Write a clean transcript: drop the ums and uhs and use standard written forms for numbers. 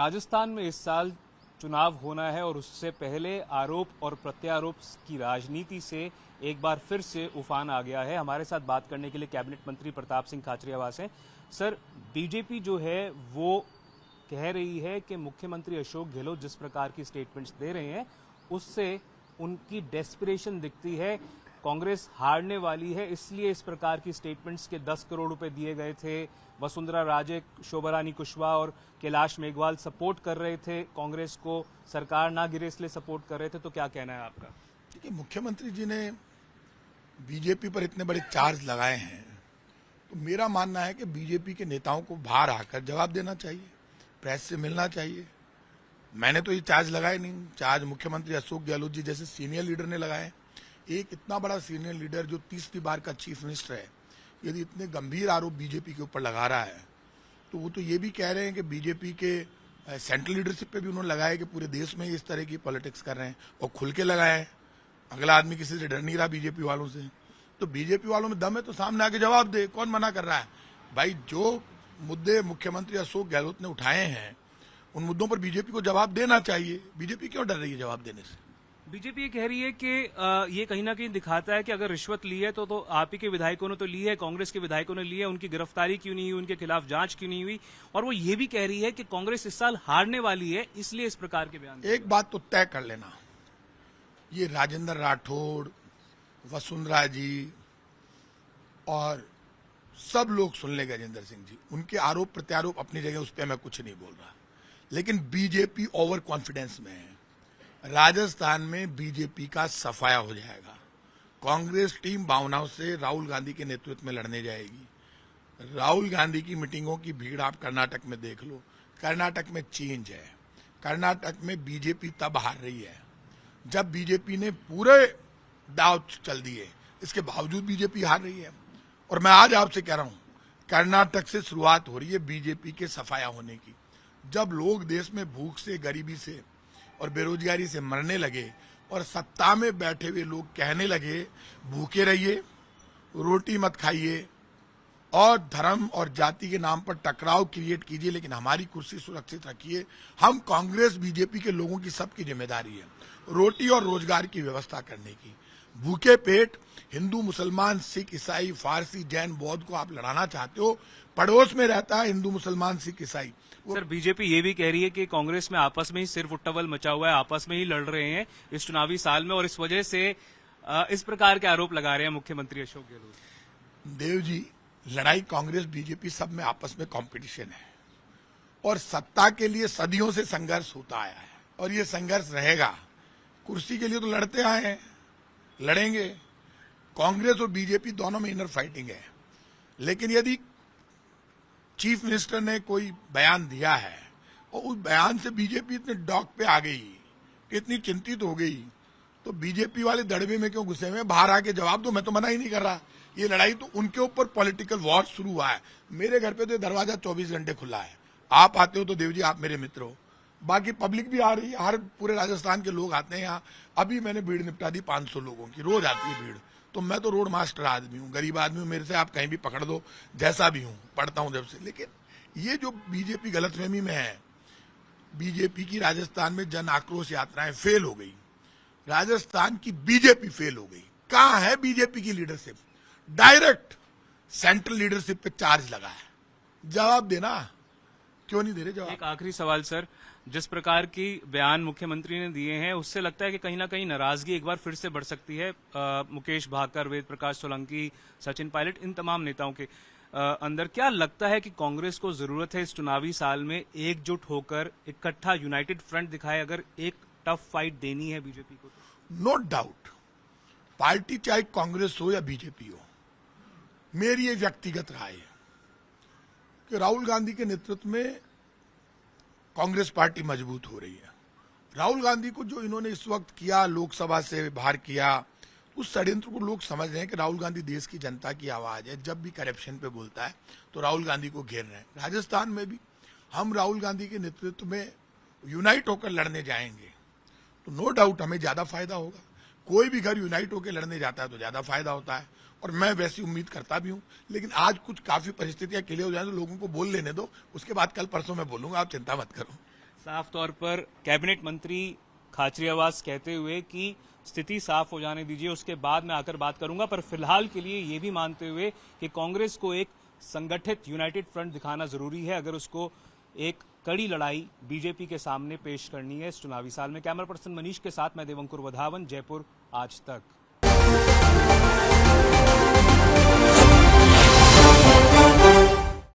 राजस्थान में इस साल चुनाव होना है और उससे पहले आरोप और प्रत्यारोप की राजनीति से एक बार फिर से उफान आ गया है। हमारे साथ बात करने के लिए कैबिनेट मंत्री प्रताप सिंह खाचरियावास हैं। सर, बीजेपी जो है वो कह रही है कि मुख्यमंत्री अशोक गहलोत जिस प्रकार की स्टेटमेंट्स दे रहे हैं उससे उनकी डेस्परेशन दिखती है। कांग्रेस हारने वाली है, इसलिए इस प्रकार की स्टेटमेंट्स के 10 करोड़ रुपए दिए गए थे। वसुंधरा राजे, शोभा रानी कुशवाहा और कैलाश मेघवाल सपोर्ट कर रहे थे कांग्रेस को, सरकार ना गिरे इसलिए सपोर्ट कर रहे थे। तो क्या कहना है आपका? देखिए, मुख्यमंत्री जी ने बीजेपी पर इतने बड़े चार्ज लगाए हैं, तो मेरा मानना है कि बीजेपी के नेताओं को बाहर आकर जवाब देना चाहिए, प्रेस से मिलना चाहिए। मैंने तो ये चार्ज लगाए नहीं, चार्ज मुख्यमंत्री अशोक गहलोत जी जैसे सीनियर लीडर ने लगाए। एक इतना बड़ा सीनियर लीडर जो 30वीं बार का चीफ मिनिस्टर है, यदि इतने गंभीर आरोप बीजेपी के ऊपर लगा रहा है, तो वो तो ये भी कह रहे हैं कि बीजेपी के सेंट्रल लीडरशिप पे भी उन्होंने लगाया कि पूरे देश में इस तरह की पॉलिटिक्स कर रहे हैं, और खुल के लगाए। अगला आदमी किसी से डर नहीं रहा बीजेपी वालों से। तो बीजेपी वालों में दम है तो सामने आके जवाब दे, कौन मना कर रहा है? भाई, जो मुद्दे मुख्यमंत्री अशोक गहलोत ने उठाए हैं उन मुद्दों पर बीजेपी को जवाब देना चाहिए। बीजेपी क्यों डर रही है जवाब देने से? बीजेपी ये कह रही है कि ये कहीं ना कहीं दिखाता है कि अगर रिश्वत ली है तो आप ही के विधायकों ने तो ली है, कांग्रेस के विधायकों ने ली है, उनकी गिरफ्तारी क्यों नहीं हुई, उनके खिलाफ जांच क्यों नहीं हुई। और वो ये भी कह रही है कि कांग्रेस इस साल हारने वाली है, इसलिए इस प्रकार के बयान। एक बात तो तय कर लेना, ये राजेंद्र राठौड़, वसुंधरा जी और सब लोग सुन ले, गजेंद्र सिंह जी, उनके आरोप प्रत्यारोप अपनी जगह, उस पर मैं कुछ नहीं बोल रहा। लेकिन बीजेपी ओवर कॉन्फिडेंस में है। राजस्थान में बीजेपी का सफाया हो जाएगा। कांग्रेस टीम भावनाओं से राहुल गांधी के नेतृत्व में लड़ने जाएगी। राहुल गांधी की मीटिंगों की भीड़ आप कर्नाटक में देख लो। कर्नाटक में चेंज है। कर्नाटक में बीजेपी तब हार रही है जब बीजेपी ने पूरे दांव चल दिए, इसके बावजूद बीजेपी हार रही है। और मैं आज आपसे कह रहा हूं, कर्नाटक से शुरुआत हो रही है बीजेपी के सफाया होने की। जब लोग देश में भूख से, गरीबी से और बेरोजगारी से मरने लगे और सत्ता में बैठे हुए लोग कहने लगे भूखे रहिए, रोटी मत खाइए और धर्म और जाति के नाम पर टकराव क्रिएट कीजिए, लेकिन हमारी कुर्सी सुरक्षित रखिए। हम कांग्रेस बीजेपी के लोगों की सबकी जिम्मेदारी है रोटी और रोजगार की व्यवस्था करने की। भूखे पेट हिंदू, मुसलमान, सिख, ईसाई, फारसी, जैन, बौद्ध को आप लड़ाना चाहते हो। पड़ोस में रहता है हिंदू, मुसलमान, सिख, ईसाई। सर, बीजेपी ये भी कह रही है कि कांग्रेस में आपस में ही सिर्फ उट्टवल मचा हुआ है, आपस में ही लड़ रहे हैं इस चुनावी साल में, और इस वजह से इस प्रकार के आरोप लगा रहे हैं मुख्यमंत्री अशोक गहलोत। देव जी, लड़ाई कांग्रेस बीजेपी सब में आपस में कंपटीशन है और सत्ता के लिए सदियों से संघर्ष होता आया है और ये संघर्ष रहेगा। कुर्सी के लिए तो लड़ते आए हैं, लड़ेंगे। कांग्रेस और बीजेपी दोनों में इनर फाइटिंग है। लेकिन यदि चीफ मिनिस्टर ने कोई बयान दिया है और उस बयान से बीजेपी इतने डॉक पे आ गई, इतनी चिंतित हो गई, तो बीजेपी वाले दड़बे में क्यों घुसे हुए? बाहर आके जवाब दो। मैं तो मना ही नहीं कर रहा। ये लड़ाई तो उनके ऊपर पॉलिटिकल वॉर शुरू हुआ है। मेरे घर पे तो दरवाजा 24 घंटे खुला है। आप आते हो तो देव जी आप मेरे मित्र हो, बाकी पब्लिक भी आ रही है, हर पूरे राजस्थान के लोग आते हैं यहाँ। अभी मैंने भीड़ निपटा दी 500 लोगों की, रोज आती है भीड़। तो मैं तो रोड मास्टर आदमी हूँ, गरीब आदमी हूँ, मेरे से आप कहीं भी पकड़ दो, जैसा भी हूँ, पढ़ता हूँ जब से। लेकिन ये जो बीजेपी गलतफहमी में है, बीजेपी की राजस्थान में जन आक्रोश यात्राएं फेल हो गई, राजस्थान की बीजेपी फेल हो गई। कहाँ है बीजेपी की लीडरशिप? डायरेक्ट सेंट्रल लीडरशिप पे चार्ज लगा है। जवाब देना, क्यों नहीं दे रहे जवाब? एक आखिरी सवाल सर, जिस प्रकार की बयान मुख्यमंत्री ने दिए हैं उससे लगता है कि कहीं ना कहीं नाराजगी एक बार फिर से बढ़ सकती है मुकेश भाकर, वेद प्रकाश सोलंकी, सचिन पायलट, इन तमाम नेताओं के अंदर। क्या लगता है कि कांग्रेस को जरूरत है इस चुनावी साल में एकजुट होकर इकट्ठा यूनाइटेड फ्रंट दिखाए अगर एक टफ फाइट देनी है बीजेपी को? नो डाउट, पार्टी चाहे कांग्रेस हो या बीजेपी हो, मेरी ये व्यक्तिगत राय है कि राहुल गांधी के नेतृत्व में कांग्रेस पार्टी मजबूत हो रही है। राहुल गांधी को जो इन्होंने इस वक्त किया, लोकसभा से बाहर किया, उस षड्यंत्र को लोग समझ रहे हैं कि राहुल गांधी देश की जनता की आवाज है। जब भी करप्शन पे बोलता है तो राहुल गांधी को घेर रहे हैं। राजस्थान में भी हम राहुल गांधी के नेतृत्व में यूनाइट होकर लड़ने जाएंगे तो नो डाउट हमें ज्यादा फायदा होगा। कोई भी घर यूनाइट होकर लड़ने जाता है तो ज्यादा फायदा होता है, और मैं वैसी उम्मीद करता भी हूं। लेकिन आज कुछ काफी परिस्थितियां क्लियर हो जाए तो लोगों को बोल लेने दो, उसके बाद कल परसों मैं बोलूंगा, आप चिंता मत करो। साफ तौर पर कैबिनेट मंत्री खाचरियावास कहते हुए कि स्थिति साफ हो जाने दीजिए, उसके बाद मैं आकर बात करूंगा, पर फिलहाल के लिए ये भी मानते हुए कि कांग्रेस को एक संगठित यूनाइटेड फ्रंट दिखाना जरूरी है अगर उसको एक कड़ी लड़ाई बीजेपी के सामने पेश करनी है इस चुनावी साल में। कैमरा पर्सन मनीष के साथ मैं देवंकुर वधावन, जयपुर आज तक।